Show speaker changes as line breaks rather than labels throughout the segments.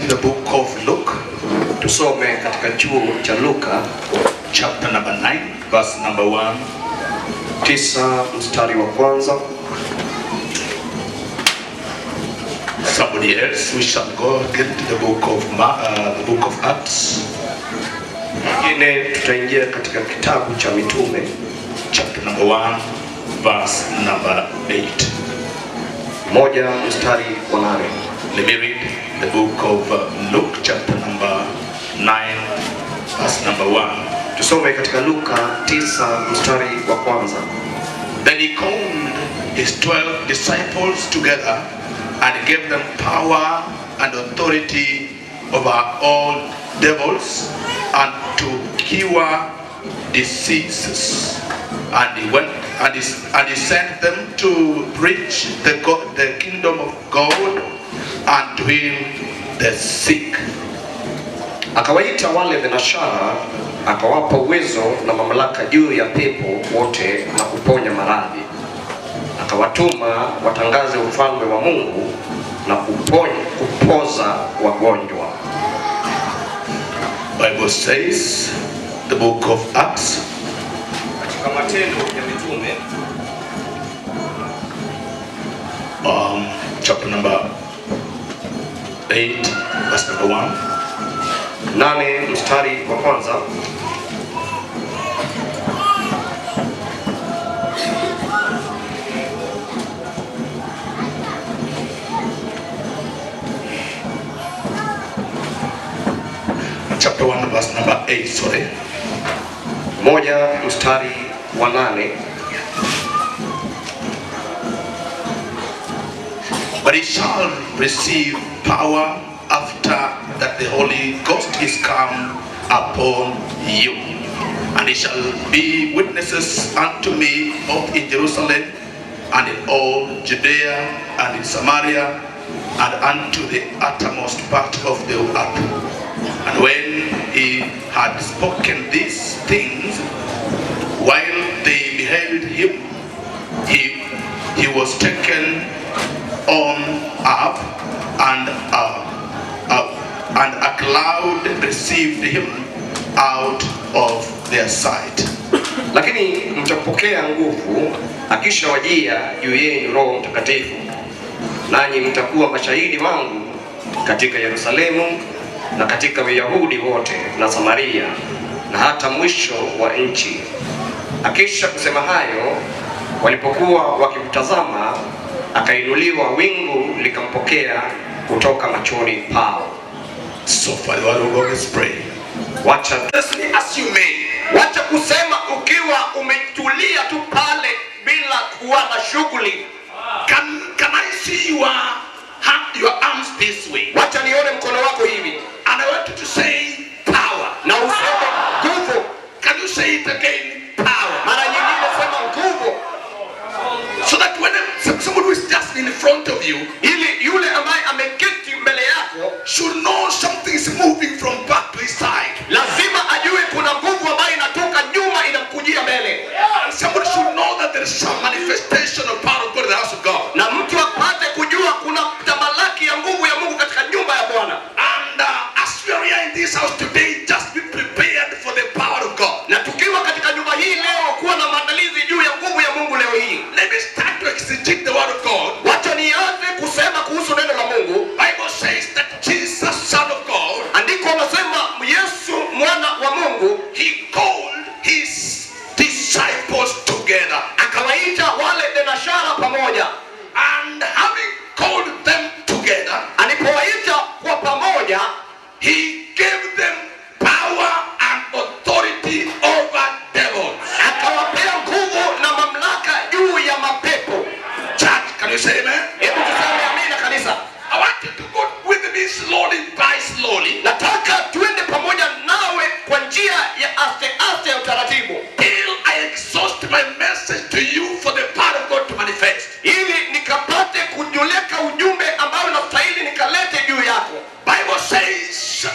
the book of Luke.
Tusome katika chuo cha Luka
chapter number 9 verse number 1.
9 mstari wa kwanza.
Somebody else, we shall go again to the book of Acts.
Ingine tutaingia katika kitabu cha mitume
chapter number 1 verse number 8.
1 mstari wa 8.
Let me read the book of Luke chapter number 9 verse number 1.
Tusome katika Luka 9 mstari wa kwanza.
Then he called his 12 disciples together and gave them power and authority over all devils and to cure diseases. And he went and he sent them to preach the kingdom of God and to heal the sick.
Akawaita wale thenashara, akawapa uwezo na mamlaka juu ya pepo wote na kuponya maradhi. Akawatuma watangaze ufalme wa Mungu na kupoza wagonjwa.
Bible says, the book of Acts
katika Matendo ya Mitume
chapter number 8 verse number 1.
8 mstari wa kwanza.
Chapter 1 verse number 8, sorry.
1 mstari wa 8.
But he shall receive power after that the Holy Ghost is come upon you. And he shall be witnesses unto me both in Jerusalem and in all Judea and in Samaria and unto the uttermost part of the earth. And when he had spoken these things, while they beheld him, he was taken on up, and a cloud received him out of their sight.
Lakini mtapokea nguvu akishawajia juu yenu Roho Mtakatifu, nanyi mtakuwa mashahidi wangu katika Yerusalemu na katika Uyahudi wote na Samaria na hata mwisho wa nchi. Akisha kusema hayo, walipokuwa wakimtazama, akainuliwa, wingu likampokea kutoka machoni pao.
So for the word of God, let's pray.
Wacha
as you may.
Wacha kusema ukiwa umetulia tu pale bila kuwa na shughuli.
Can I see your arms this way?
Wacha nione mkono wako hivi.
And I want you to say power.
Na useme nguvu.
Can you say it again? Power.
Mara nyingine sema nguvu.
So that when somebody who is just in front of you,
ili yule ambaye ameketi mbele yako
should know something is moving from back to his side.
Lazima ajue kuna nguvu ambayo inatoka nyuma inakujia mbele.
And somebody should know that there is some manifestation of power of God in the house of God.
Na mtu apate kujua kuna tamalaki ya nguvu ya Mungu katika nyumba ya Bwana.
And as we are here in this house today, just be prepared for the power of God.
Na tukiwa katika nyumba hii leo, kuwa na maandalizi juu ya nguvu ya Mungu leo hii.
Let me start to exegete the word of God.
Wacha nianze kusema kuhusu neno la Mungu.
Bible says that Jesus, Son of God,
andiko nasema Yesu mwana wa Mungu,
he called his disciples together.
Akawaita wale thenashara pamoja.
And having called them together,
alipowaita kwa pamoja,
he gave them power and authority over devils.
Akawapea nguvu na mamlaka juu ya mapepo.
Church, can you say amen?
Hebu tuseme amina kanisa.
I want you to go with me slowly by slowly.
Nataka tuende pamoja nawe kwa njia ya aste ya utaratibu.
Till I exhaust my message to you for the power of God to manifest.
Ili nikapate kujuleka ujumbe ambao nastahili nikalete juu yako.
Bible says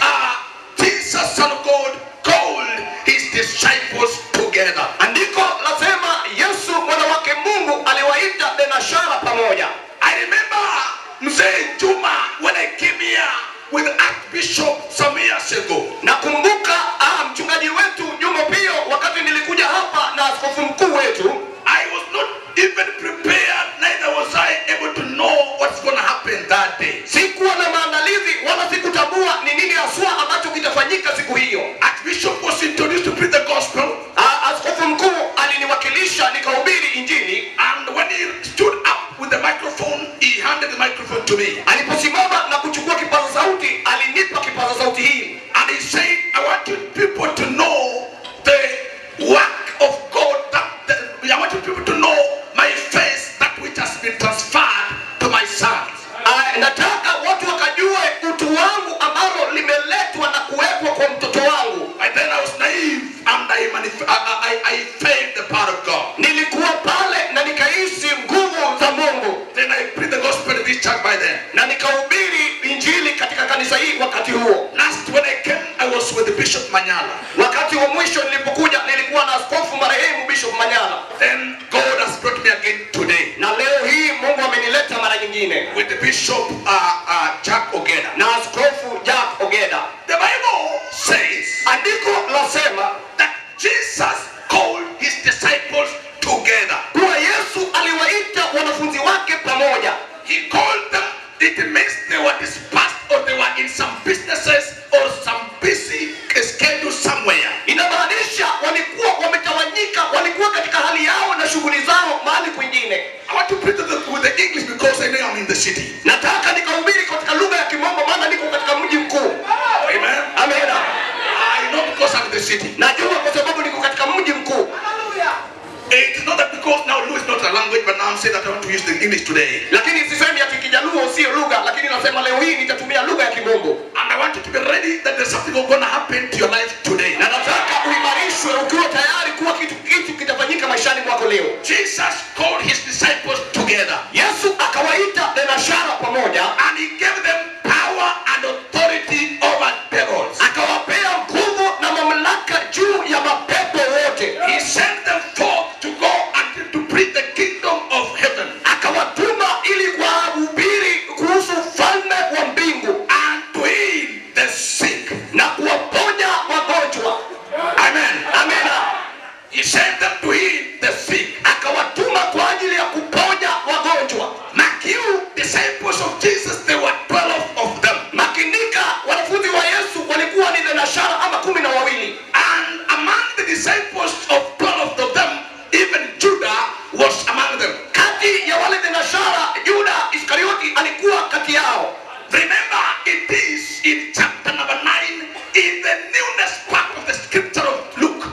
Jesus, Son of God, called his disciples together.
Andiko lasema Yesu mwana wake Mungu aliwaita thenashara pamoja.
I remember Mzee Juma when I came here with Archbishop some years ago.
Nakumbuka mchungaji wetu Juma Pio wakati nilikuja hapa na askofu mkuu wetu.
I was not even prepared, neither was I able to know what's going to happen that day.
Sikuwa na maandalizi wala sikutambua ni nini haswa ambacho kitafanyika siku hiyo.
Archbishop was introduced to preach the gospel.
Askofu mkuu aliniwakilisha nikahubiri injili,
and when he stood up with the microphone, he handed the microphone to me.
Aliposimama na kuchukua kipaza sauti, alinipa kipaza sauti hii.
And he said, I want you people to know the work of God, I want you people to know my face, that which has been transferred to my sons.
Nataka watu wakajue utu wangu ambalo limeletwa na kuwekwa kwa mtoto wangu.
And then I was naive and I felt the power of God.
Nilikuwa pale na nikaishi nguvu za Mungu.
Then I preached the gospel in this church by then.
Na nikahubiri injili katika kanisa hii wakati huo.
Last when I came, I was with the Bishop Manyala.
Wakati wa mwisho nilipokuja nilikuwa na askofu marehemu Bishop Manyala.
Then God has brought me again today.
Na leo hii Mungu amenileta mara nyingine
With the Bishop Jack Ogeda.
na askofu Jack Ogeda.
The Bible says,
Andiko lasema
that Jesus called his disciples together.
kuwa Yesu aliwaita wanafunzi wake pamoja.
He called them, it means they were dispersed or they were in some businesses or some busy schedule somewhere.
Inamaanisha walikuwa wametawanyika, walikuwa katika hali yao na shughuli zao mahali kwingine.
I want to preach with the English because I know I'm in the city.
Nataka nikahubiri katika lugha ya Kimombo maana niko katika mji mkuu.
Amen.
Amen.
I know because I'm in the city.
Najua kwa sababu niko katika mji mkuu.
It's not that because now Lu is not a language, but now I'm saying that I want to use the English today.
Lakini sisemi ati Kijaluo sio lugha, lakini nasema leo hii nitatumia lugha ya Kimombo.
And I want you to be ready that there's something going to happen to your life today.
Na nataka uimarishwe ukiwa tayari kuwa kitu kitafanyika maishani mwako leo.
Jesus called his disciples together.
Yesu akawaita thenashara pamoja,
And he gave them power and authority over devils.
akawapea nguvu na mamlaka juu ya mapepo wote.
He sent them forth to go and to preach the kingdom of heaven.
Akawatuma ili kuhubiri kuhusu ufalme wa mbingu
And to heal the sick.
na kuwaponya wagonjwa.
Amen.
Amen.
He sent them to heal the sick.
Akawatuma kwa ajili ya kuponya wagonjwa.
Mark you, disciples of Jesus, there were 12 of them.
Makinika, wanafunzi wa Yesu walikuwa ni thenashara ama 12.
And among the disciples of 12 of them, even Judah was among them.
Kati ya wale thenashara, Yuda Iskarioti alikuwa kati yao.
Remember, it is in chapter number 9, in the newness part of the scripture of Luke.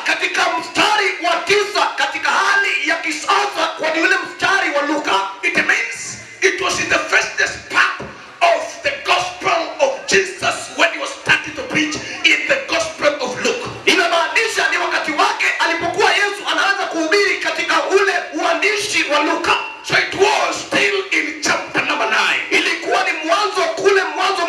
Katika mstari wa 9 katika hali ya kisasa kwa yule mstari wa Luka,
It means it was in the first part of the gospel of Jesus when he was starting to preach in the gospel of Luke.
inamaanisha ni wakati wake alipokuwa Yesu anaanza kuhubiri katika ule uandishi wa Luka.
So it was still in chapter number 9.
Ilikuwa ni mwanzo kule mwanzo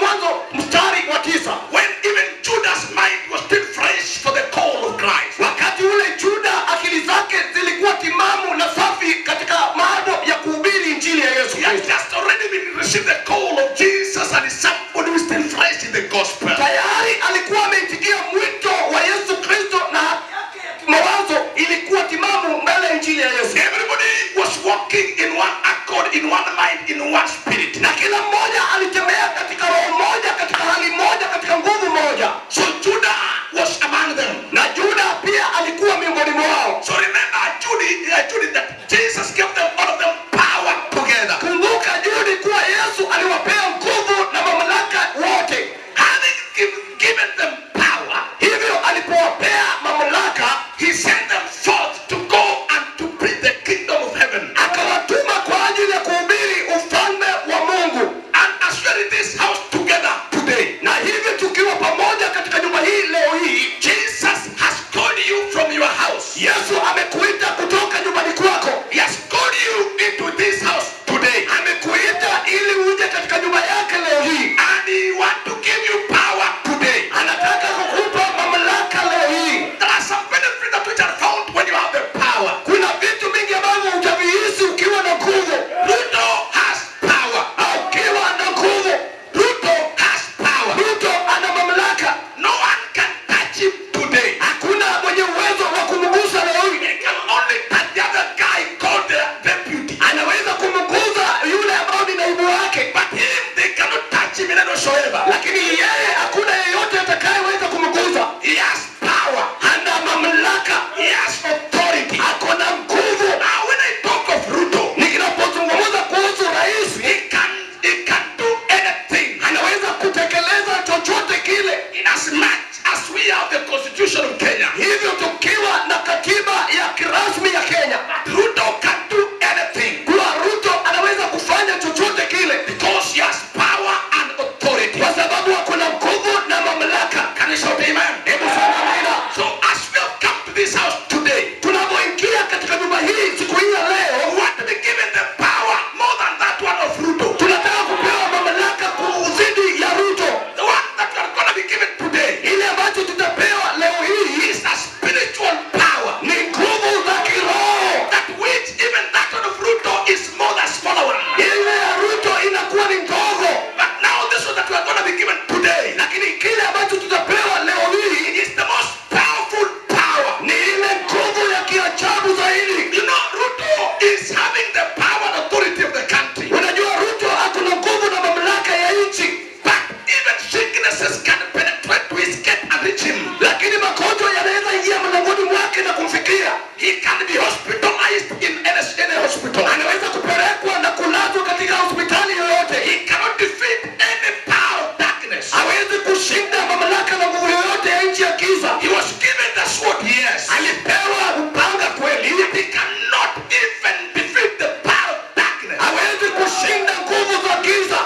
mstari wa 9.
When even Judah's mind was still fresh for the call of Christ.
Wakati ule Juda akili zake zilikuwa timamu na safi katika maado ya kuhubiri injili ya Yesu
He had
Kristo.
just already been received the call of Jesus and somebody was still fresh in the gospel.
Tayari alikuwa ameitikia mwito wa Yesu Kristo na mawazo ilikuwa timamu mbele ya injili ya Yesu.
Everybody was walking in one accord, in one mind, in one spirit.
Na kila mmoja alitembea katika roho moja, katika hali moja, katika nguvu moja.
So Judah was among them.
Na Juda pia alikuwa miongoni mwao.
So remember Judah that Jesus gave them, all of them, power together.
Kumbuka Judi kuwa Yesu aliwapea nguvu na mamlaka wote.
Having given them power,
Hivyo lakini yeye hakuna yeyote atakayeweza kumguza.
He has power.
Hana mamlaka.
He has authority.
Ako na nguvu.
Now when I talk of Ruto,
Ninapozungumza kuhusu rais,
he can do anything.
anaweza kutekeleza chochote kile.
In as much as we have the constitution of Kenya,
Hivyo tukiwa na katiba ya kirasmi ya Kenya,
Ruto can do anything
kwa Ruto anaweza kufanya chochote kile
because he has power and authority.
kwa sababu ako na nguvu na mamlaka.
Can you shout amen?
Hebu sema amina.
So as we have come to this house today,
Tunapoingia katika nyumba hii siku hii ya leo,
we want to be given the power more than that one of Ruto.
tunataka kupewa mamlaka kuzidi ya Ruto.
The one that we are going to be given today
Ile ambacho tutapewa leo hii
is a spiritual power,
ni nguvu za kiroho.
that which even that one of Ruto is more than smaller one.
Ile ya Ruto inakuwa ni ndogo,
But now this one that we are going to be given today
lakini kile ambacho tutapewa leo hii
is the most powerful power.
ni ile nguvu ya kiajabu zaidi.
You know, Ruto is having the power and authority of the country.
Unajua Ruto ako na nguvu na mamlaka ya nchi,
But even sicknesses can penetrate to his gate and reach him.
lakini magonjwa yanaweza ingia mlangoni mwake na kumfikia.
He can be hospitalized in any hospital.
Anaweza kupelekwa na kulazwa katika hospitali yoyote.
He cannot defeat any power of darkness.
Hawezi kushinda mamlaka na nguvu yoyote ya nchi ya giza.
He was given the sword, yes.
Alipewa upanga kweli,
He cannot even defeat the power of darkness
hawezi kushinda nguvu za giza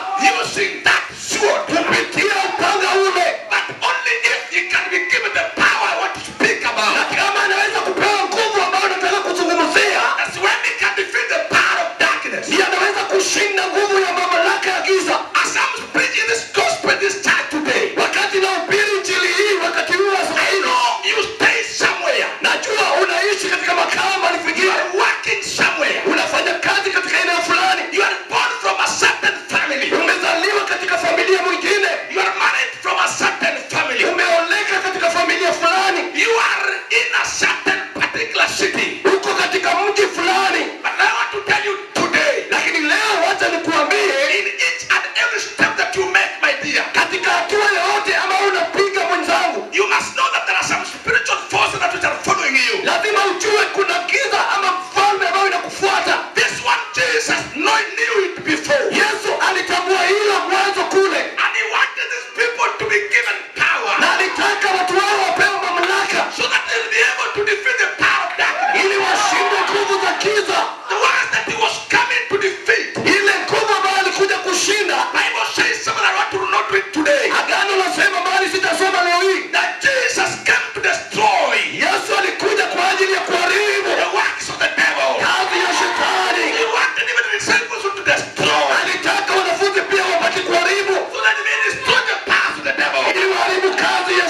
using that sword.
kupitia upanga ule.
But only if he can be given the power I want to speak
Na
about.
kama anaweza kupewa nguvu ambayo nataka kuzungumzia,
That's when he can defeat the power of darkness.
ndiye anaweza kushinda nguvu ya mamlaka ya giza.
As I'm preaching this gospel this time today,
Wakati nahubiri injili hii wakati huu wa sasa
I
hivi,
know you stay somewhere.
najua unaishi katika makao mahali
You
pengine,
are working somewhere.
unafanya kazi katika eneo fulani,
You are born from a certain family.
umezaliwa katika familia mwingine,
You are married from a certain family.
umeoleka katika familia fulani,
You are in a certain particular city.
uko katika mji fulani.
But I want to tell you today,
Lakini leo wacha nikuambie,
in each and every step that you make, my dear,
katika hatua yoyote ambayo unapiga mwenzangu,
you must know that there are some spiritual forces that which are following you.
lazima ujue kuna giza ama mfalme ambayo inakufuata.
This one, Jesus knew it before.
Yesu alitambua hilo mwanzo kule,
And he wanted these people to be given power
na alitaka watu wao wapewe mamlaka
so that they'll be able to defeat the power of darkness.
ili washinde nguvu za giza.
The ones that he was coming to defeat.
Ile nguvu ambayo alikuja kushinda,
Bible says something I want to not read today.
agano nasema, bali sitasoma leo hii,
That Jesus came to destroy
Yesu alikuja kwa ajili ya kuharibu
the works of the devil.
kazi ya shetani.
He wanted even the disciples to destroy,
Alitaka wanafunzi pia wapate kuharibu
so that they may destroy the powers of the devil.
ili waharibu kazi ya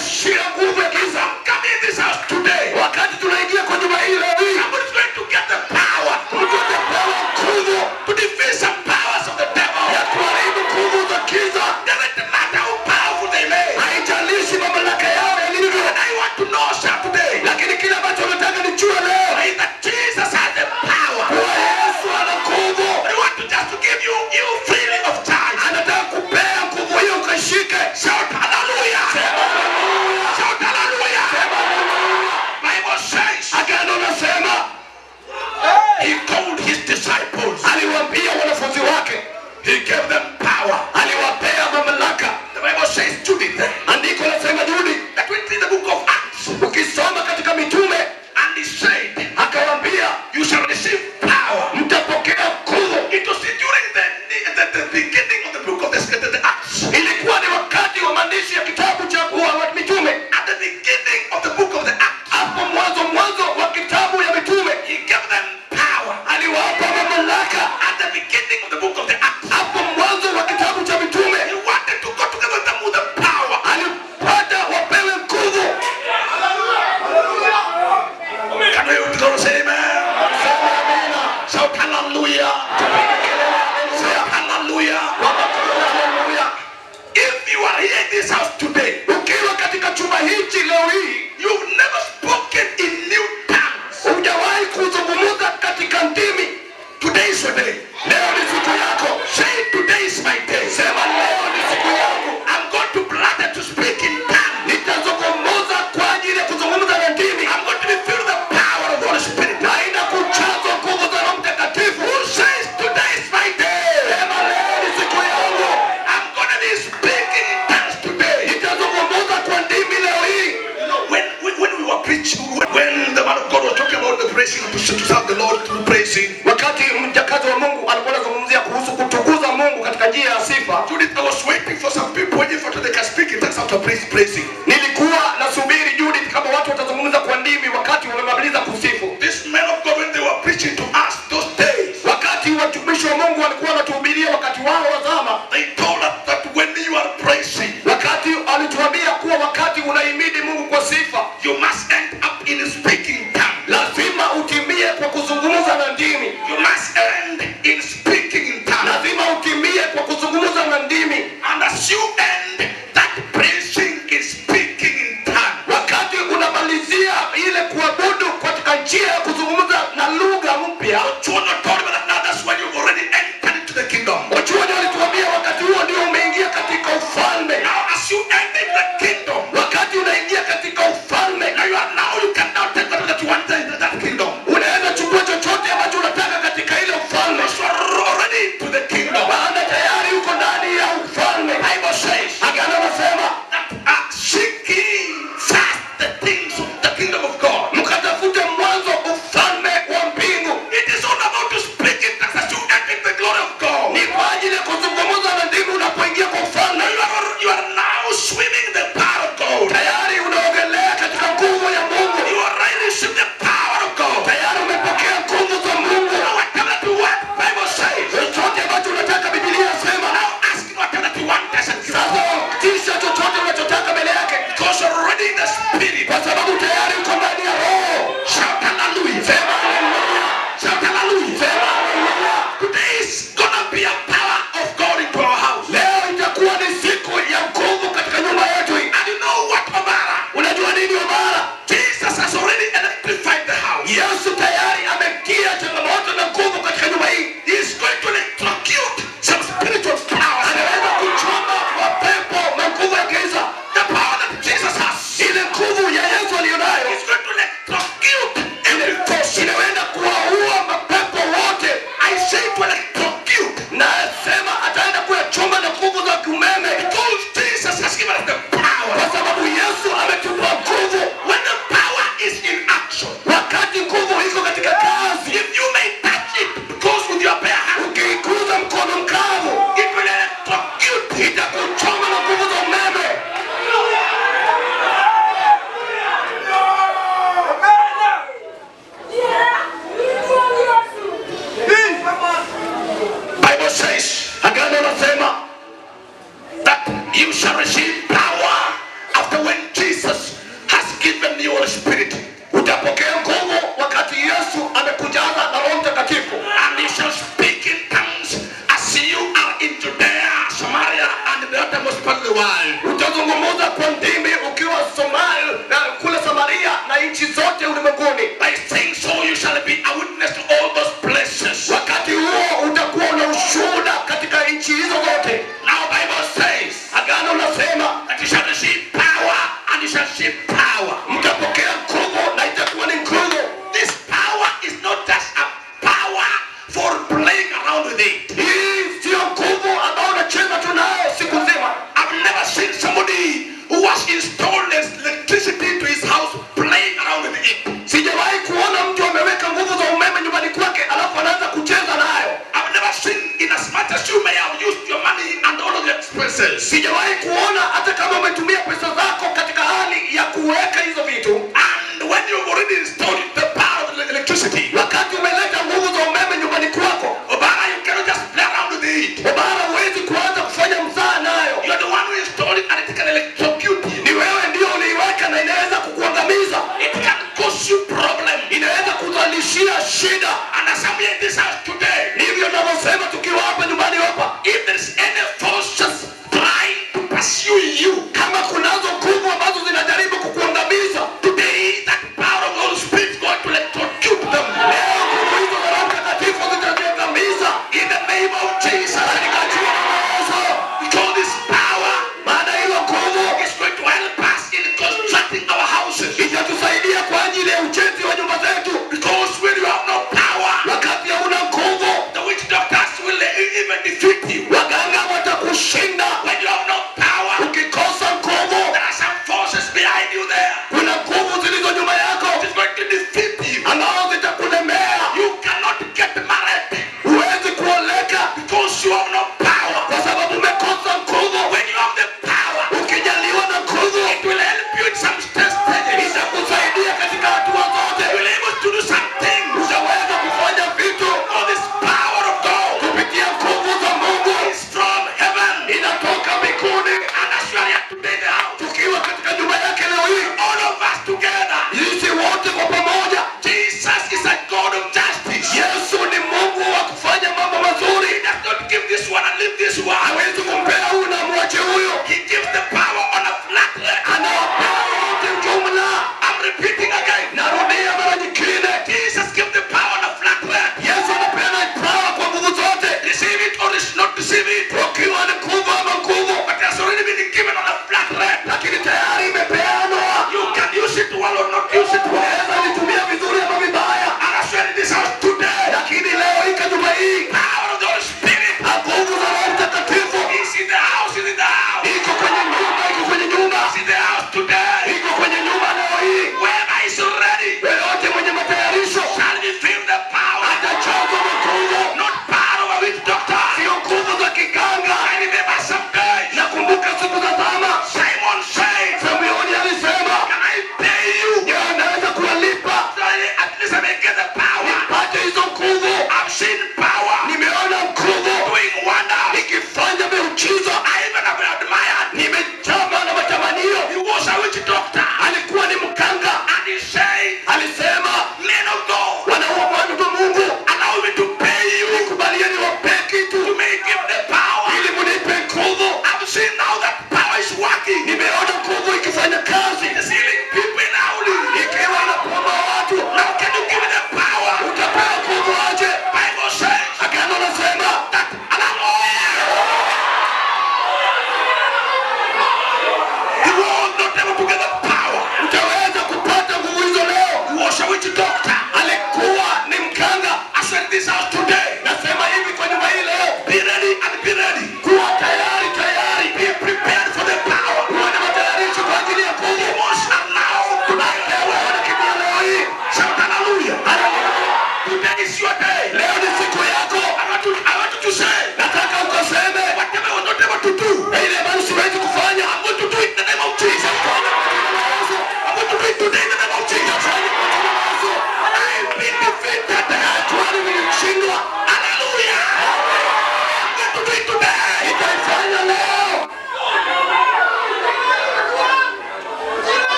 nguvu ya giza.
I'm coming in this house today.
Wakati tunaingia kwa nyumba hii leo hii,
Somebody's going to get the power
mtu atapewa nguvu
to defeat some powers of the devil.
ya kuharibu nguvu za giza.
Doesn't matter how powerful they may.
Haijalishi mamlaka yao yalivyo,
And I want to know, sir, today,
lakini kile ambacho nataka nijue leo
is that Jesus has the power.
kuwa Yesu ana nguvu.
I want to just to give you freely of charge.
Anataka kupea nguvu hiyo ukashike.
Shout hallelujah. Shout hallelujah. Bible says
Agano nasema,
he called his disciples.
aliwaambia wanafunzi wake,
He gave them power.
aliwapea mamlaka.
The Bible says Judith,
Andiko nasema Judi,
that went in the book of Acts,
ukisoma katika mitume,
and he said,
akawaambia
you shall receive power.
mtapokea nguvu.
It was during the beginning of the book of the Acts.
Ilikuwa ni wakati wa maandishi ya kitabu cha wa mitume,
At the beginning of the book of the Acts,
hapo mwanzo wa kitabu ya mitume,
he gave them power.
aliwapa mamlaka.
At the beginning of the book of the Acts,
Hapo mwanzo wa kitabu cha mitume,
he wanted to go together with them with the power. tongues after praising.
Nilikuwa nasubiri Judith kama watu watazungumza kwa ndimi wakati wamemaliza kusifu.
These men of God, when they were preaching to us those days,
wakati watumishi wa Mungu walikuwa wanatuhubiria wakati wao wa zama,
they told us that when you are praising,
wakati alituambia kuwa wakati unahimidi Mungu kwa sifa,
you must end up in speaking tongues.
Lazima utimie kwa kuzungumza na ndimi.
You must end in speaking in tongues.
Lazima utimie kwa kuzungumza na ndimi.
And as you end that praising is speaking in tongues,
wakati unamalizia ile kuabudu katika njia ya kuzungumza na lugha mpya,
that's when you've already entered into the kingdom.
Wachuoni walituambia wakati huo ndio umeingia katika ufalme.
Now as you enter the kingdom,
wakati unaingia katika ufalme,
you can now take whatever that you want in that kingdom.
Unaweza chukua chochote ambacho unataka katika ile ufalme.
You are already into the kingdom.
Maana tayari uko ndani ya ufalme.
Bible says,
Agano nasema
that seek ye first the things of the kingdom of God.
Mkatafute mwanzo ufalme wa mbingu.
It is all about to speak in tongues as you enter the glory of God.
Ni kwa ajili ya kuzungumza na ndimi unapoingia kwa ufalme.
You are now swimming the power of God.
Tayari unaogelea katika nguvu ya Mungu.
You are receiving the power of God.
Tayari umepokea nguvu za Mungu.
Whatever you want, Bible says.
Chochote ambacho unataka Biblia inasema.
Now ask whatever you want.
Sasa tisha chochote unachotaka mbele yake.
Because you're already in the spirit.
Kwa sababu tayari uko ndani ya roho.
Shout hallelujah.
Sema hallelujah.
Shout hallelujah.
Sema hallelujah.
Today is gonna be a power of God into our house.
Leo itakuwa ni siku ya nguvu katika nyumba yetu.
And you know what, Obara?
Unajua nini Obara?
Jesus has already electrified the house.
Yesu tayari ametia changamoto na nguvu katika nyumba hii.
He is going to electrocute some spiritual power.
Anaweza kuchoma mapepo na nguvu ya giza.
The power that Jesus has.
Ile nguvu ya Yesu aliyonayo.
He's going to electrocute every force.
Inaweza kuwaua mapepo wote.
I say to electrocute.
Nasema ataenda kuyachoma na nguvu za umeme.
Because Jesus has given us the power.
Kwa sababu Yesu ametupa nguvu.
When the power is in action.
Wakati nguvu iko katika kazi.
If you may touch it, because with your bare hand,
ukikuza mkono mkavu,
it will electrocute.
Itakuchoma na nguvu za umeme.
Bible says,
Agano nasema
that you shall receive power after when Jesus has given you the Spirit.
Utapokea nguvu wakati Yesu amekujaza na Roho Mtakatifu.
And you shall speak in tongues as you are in Judea, Samaria, and the uttermost part of the world.
Utazungumza kwa ndimi ukiwa Somalia na kule Samaria na nchi zote ulimwenguni.
By saying so, you shall be a witness to all those places.
Wakati huo utakuwa na ushuhuda katika nchi hizo zote.
Now Bible says,
Agano nasema
that you shall receive power and you shall receive power.
Mtapokea nguvu na itakuwa ni nguvu.
This power is not just a power for playing around with it.
Hii sio nguvu ambayo unacheza tu nayo siku nzima.
I've never seen somebody who has installed electricity to his house playing around with it.
Sijawahi kuona mtu ameweka nguvu za umeme nyumbani kwake alafu anaanza kucheza nayo.
I've never seen, in as much as you may have used your money and all of the expenses.
Sijawahi kuona hata kama umetumia pesa zako katika hali ya kuweka hizo vitu.
And when you've already installed the power of electricity,
Wakati umeleta nguvu za umeme nyumbani kwako,
Obara, you cannot just play around with it.
Obara huwezi kuanza kufanya mzaha nayo.
You are the one who installed it and it can electrocute you.
Ni wewe ndio uliiweka na inaweza kukuangamiza.
It can cause you problem.
Inaweza kuzalishia shida.
And as I'm here in this house today,
Ndivyo tunavyosema tukiwa hapa nyumbani hapa.
if there's any forces trying to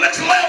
excellent